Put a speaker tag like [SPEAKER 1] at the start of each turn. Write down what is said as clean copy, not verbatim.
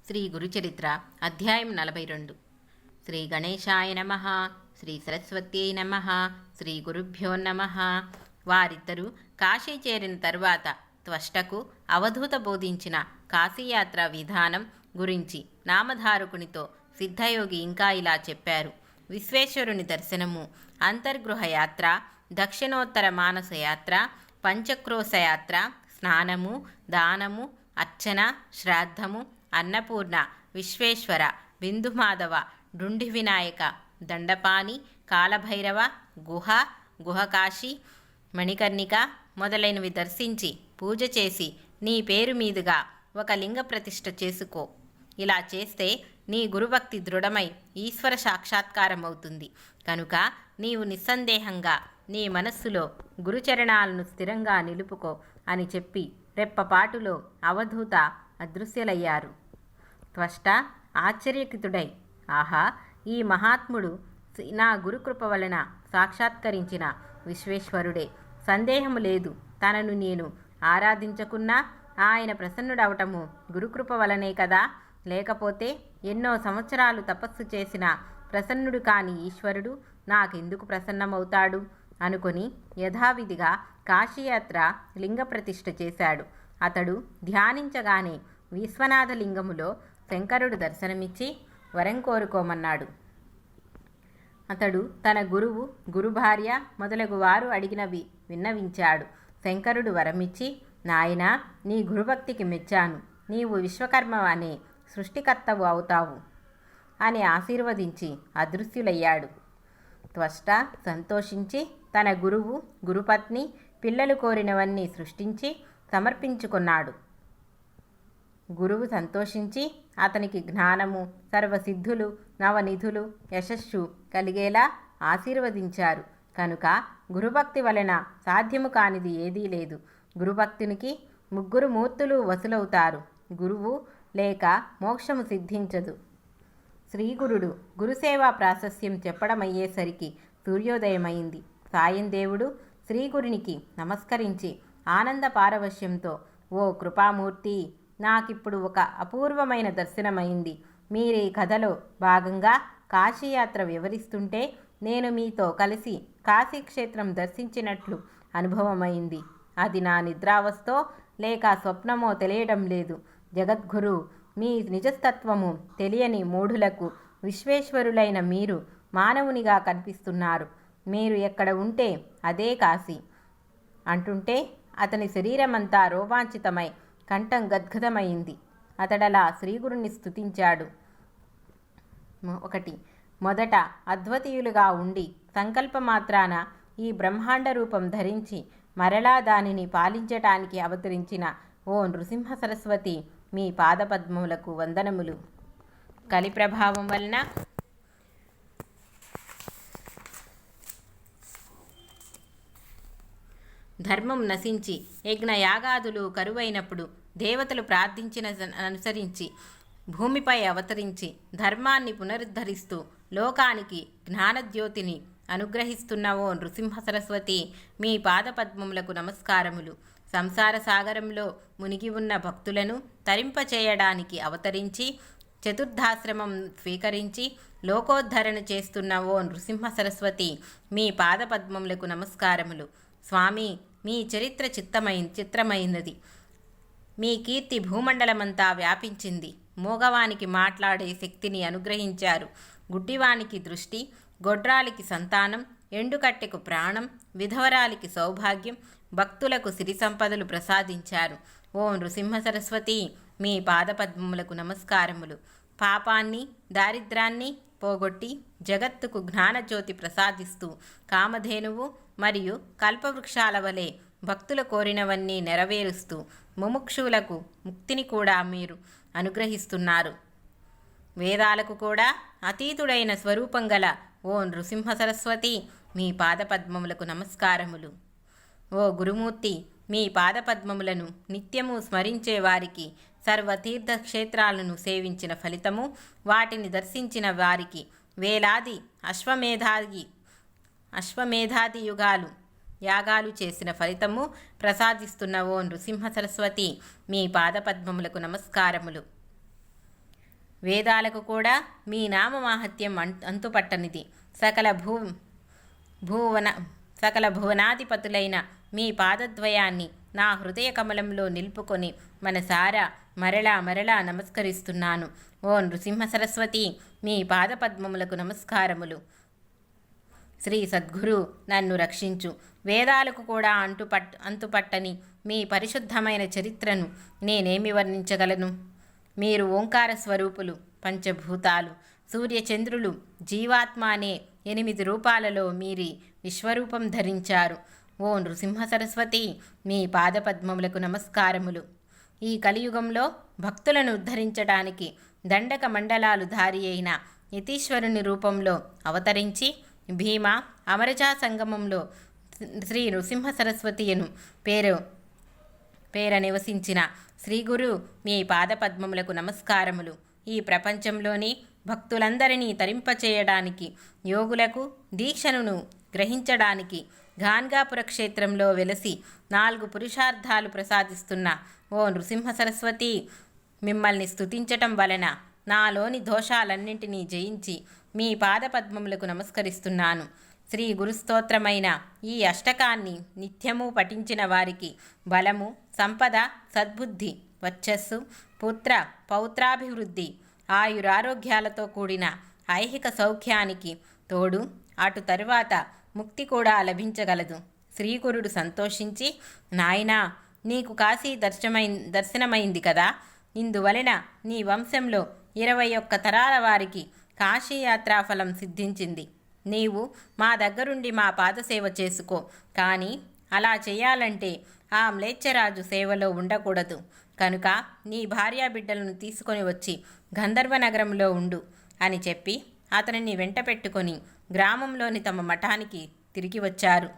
[SPEAKER 1] శ్రీ గురుచరిత్ర అధ్యాయం 42. శ్రీ గణేశాయ నమః. శ్రీ సరస్వత్యై నమః. శ్రీ గురుభ్యో నమః. వారిద్దరూ కాశీ చేరిన తరువాత త్వష్టకు అవధూత బోధించిన కాశీయాత్ర విధానం గురించి నామధారకునితో సిద్ధయోగి ఇంకా ఇలా చెప్పారు. విశ్వేశ్వరుని దర్శనము, అంతర్గృహ యాత్ర, దక్షిణోత్తర మానస యాత్ర, పంచక్రోశ యాత్ర, స్నానము, దానము, అర్చన, శ్రాద్ధము, అన్నపూర్ణ, విశ్వేశ్వర, బిందుమాధవ, డుండి వినాయక, దండపాణి, కాలభైరవ, గుహకాశి, మణికర్ణిక మొదలైనవి దర్శించి పూజ చేసి నీ పేరు మీదుగా ఒక లింగ ప్రతిష్ఠ చేసుకో. ఇలా చేస్తే నీ గురుభక్తి దృఢమై ఈశ్వర సాక్షాత్కారం అవుతుంది. కనుక నీవు నిస్సందేహంగా నీ మనస్సులో గురుచరణాలను స్థిరంగా నిలుపుకో అని చెప్పి రెప్పపాటులో అవధూత అదృశ్యులయ్యారు. త్వష్ట ఆశ్చర్యకితుడై, ఆహా, ఈ మహాత్ముడు నా గురుకృప వలన సాక్షాత్కరించిన విశ్వేశ్వరుడే, సందేహము లేదు. తనను నేను ఆరాధించకున్నా ఆయన ప్రసన్నుడవటము గురుకృప వలనే కదా, లేకపోతే ఎన్నో సంవత్సరాలు తపస్సు చేసిన ప్రసన్నుడు కాని ఈశ్వరుడు నాకెందుకు ప్రసన్నమవుతాడు అనుకొని యథావిధిగా కాశీయాత్ర లింగ ప్రతిష్ఠ చేశాడు. అతడు ధ్యానించగానే విశ్వనాథ లింగములో శంకరుడు దర్శనమిచ్చి వరం కోరుకోమన్నాడు. అతడు తన గురువు, గురుభార్య మొదలగు వారు అడిగినవి విన్నవించాడు. శంకరుడు వరమిచ్చి, నాయనా, నీ గురుభక్తికి మెచ్చాను, నీవు విశ్వకర్మ అనే సృష్టికర్తవు అవుతావు అని ఆశీర్వదించి అదృశ్యులయ్యాడు. త్వష్ట సంతోషించి తన గురువు, గురుపత్ని, పిల్లలు కోరినవన్నీ సృష్టించి సమర్పించుకున్నాడు. గురువు సంతోషించి అతనికి జ్ఞానము, సర్వసిద్ధులు, నవనిధులు, యశస్సు కలిగేలా ఆశీర్వదించారు. కనుక గురుభక్తి వలన సాధ్యము కానిది ఏదీ లేదు. గురుభక్తునికి ముగ్గురు మూర్తులు వసులవుతారు. గురువు లేక మోక్షము సిద్ధించదు. శ్రీగురుడు గురుసేవా ప్రాశస్యం చెప్పడమయ్యేసరికి సూర్యోదయమైంది. సాయం దేవుడు శ్రీగురునికి నమస్కరించి ఆనంద పారవశ్యంతో, ఓ కృపామూర్తి, నాకిప్పుడు ఒక అపూర్వమైన దర్శనమైంది. మీరీ కథలో భాగంగా కాశీయాత్ర వివరిస్తుంటే నేను మీతో కలిసి కాశీక్షేత్రం దర్శించినట్లు అనుభవమైంది. అది నా నిద్రావస్థో లేక స్వప్నమో తెలియడం లేదు. జగద్గురు, మీ నిజతత్వము తెలియని మూఢులకు విశ్వేశ్వరులైన మీరు మానవునిగా కనిపిస్తున్నారు. మీరు ఎక్కడ ఉంటే అదే కాశీ అంటుంటే అతని శరీరమంతా రోమాంచితమై కంఠం గద్గదమైంది. అతడలా శ్రీగురుని స్తుతించాడు. 1. మొదట అద్వితీయులుగా ఉండి సంకల్పమాత్రాన ఈ బ్రహ్మాండ రూపం ధరించి మరలా దానిని పాలించటానికి అవతరించిన ఓ నృసింహ సరస్వతి, మీ పాదపద్మములకు వందనములు. కలి ప్రభావం వలన ధర్మం నశించి యజ్ఞయాగాదులు కరువైనప్పుడు దేవతలు ప్రార్థించిన అనుసరించి భూమిపై అవతరించి ధర్మాన్ని పునరుద్ధరిస్తూ లోకానికి జ్ఞానజ్యోతిని అనుగ్రహిస్తున్న ఓ నృసింహ సరస్వతి, మీ పాదపద్మములకు నమస్కారములు. సంసార సాగరంలో మునిగి ఉన్న భక్తులను తరింపచేయడానికి అవతరించి చతుర్థాశ్రమం స్వీకరించి లోకోద్ధరణ చేస్తున్న ఓ నృసింహ సరస్వతి, మీ పాదపద్మములకు నమస్కారములు. స్వామి, మీ చరిత్ర చిత్రమైనది. మీ కీర్తి భూమండలమంతా వ్యాపించింది. మూగవానికి మాట్లాడే శక్తిని అనుగ్రహించారు. గుడ్డివానికి దృష్టి, గొడ్రాలికి సంతానం, ఎండుకట్టెకు ప్రాణం, విధవరాలికి సౌభాగ్యం, భక్తులకు సిరి సంపదలు ప్రసాదించారు. ఓ నృసింహ సరస్వతి, మీ పాదపద్మములకు నమస్కారములు. పాపాన్ని, దారిద్రాన్ని పోగొట్టి జగత్తుకు జ్ఞానజ్యోతి ప్రసాదిస్తూ కామధేనువు మరియు కల్పవృక్షాల వలె భక్తుల కోరినవన్నీ నెరవేరుస్తూ ముముక్షువులకు ముక్తిని కూడా మీరు అనుగ్రహిస్తున్నారు. వేదాలకు కూడా అతీతుడైన స్వరూపం గల ఓ నృసింహ సరస్వతి, మీ పాదపద్మములకు నమస్కారములు. ఓ గురుమూర్తి, మీ పాదపద్మములను నిత్యము స్మరించే వారికి సర్వతీర్థక్షేత్రాలను సేవించిన ఫలితము, వాటిని దర్శించిన వారికి వేలాది అశ్వమేధాది యాగాలు చేసిన ఫలితము ప్రసాదిస్తున్న ఓ నృసింహ సరస్వతి, మీ పాదపద్మములకు నమస్కారములు. వేదాలకు కూడా మీ నామమాహత్యం అంతుపట్టనిది. సకల భువనాధిపతులైన మీ పాదద్వయాన్ని నా హృదయ కమలంలో నిలుపుకొని మనసారా మరలా నమస్కరిస్తున్నాను. ఓ నృసింహ సరస్వతి, మీ పాదపద్మములకు నమస్కారములు. శ్రీ సద్గురు, నన్ను రక్షించు. వేదాలకు కూడా అంతుపట్టని మీ పరిశుద్ధమైన చరిత్రను నేనేమి వర్ణించగలను? మీరు ఓంకార స్వరూపులు, పంచభూతాలు, సూర్యచంద్రులు, జీవాత్మ అనే 8 రూపాలలో మీరి విశ్వరూపం ధరించారు. ఓ నృసింహ సరస్వతి, మీ పాదపద్మములకు నమస్కారములు. ఈ కలియుగంలో భక్తులను ఉద్ధరించడానికి దండక మండలాలు ధారి అయిన యతీశ్వరుని రూపంలో అవతరించి భీమ అమరజా సంగమంలో శ్రీ నృసింహ సరస్వతియను పేర నివసించిన శ్రీగురు, మీ పాదపద్మములకు నమస్కారములు. ఈ ప్రపంచంలోని భక్తులందరినీ తరింపచేయడానికి, యోగులకు దీక్షను గ్రహించడానికి గాన్గాపుర క్షేత్రంలో వెలసి 4 పురుషార్థాలు ప్రసాదిస్తున్న ఓ నృసింహ సరస్వతి, మిమ్మల్ని స్తుతించటం వలన నాలోని దోషాలన్నింటినీ జయించి మీ పాదపద్మములకు నమస్కరిస్తున్నాను. శ్రీ గురుస్తోత్రమైన ఈ అష్టకాన్ని నిత్యము పఠించిన వారికి బలము, సంపద, సద్బుద్ధి, వర్చస్సు, పుత్ర పౌత్రాభివృద్ధి, ఆయురారోగ్యాలతో కూడిన ఐహిక సౌఖ్యానికి తోడు అటు తరువాత ముక్తి కూడా లభించగలదు. శ్రీగురుడు సంతోషించి, నాయనా, నీకు కాశీ దర్శనమైంది కదా, ఇందువలన నీ వంశంలో 21 తరాల వారికి కాశీయాత్రా ఫలం సిద్ధించింది. నీవు మా దగ్గరుండి మా పాదసేవ చేసుకో. కానీ అలా చేయాలంటే ఆ మ్లేచ్ఛరాజు సేవలో ఉండకూడదు. కనుక నీ భార్యాబిడ్డలను తీసుకొని వచ్చి గంధర్వ నగరంలో ఉండు అని చెప్పి అతనిని వెంట పెట్టుకొని గ్రామంలోని తమ మఠానికి తిరిగి వచ్చారు.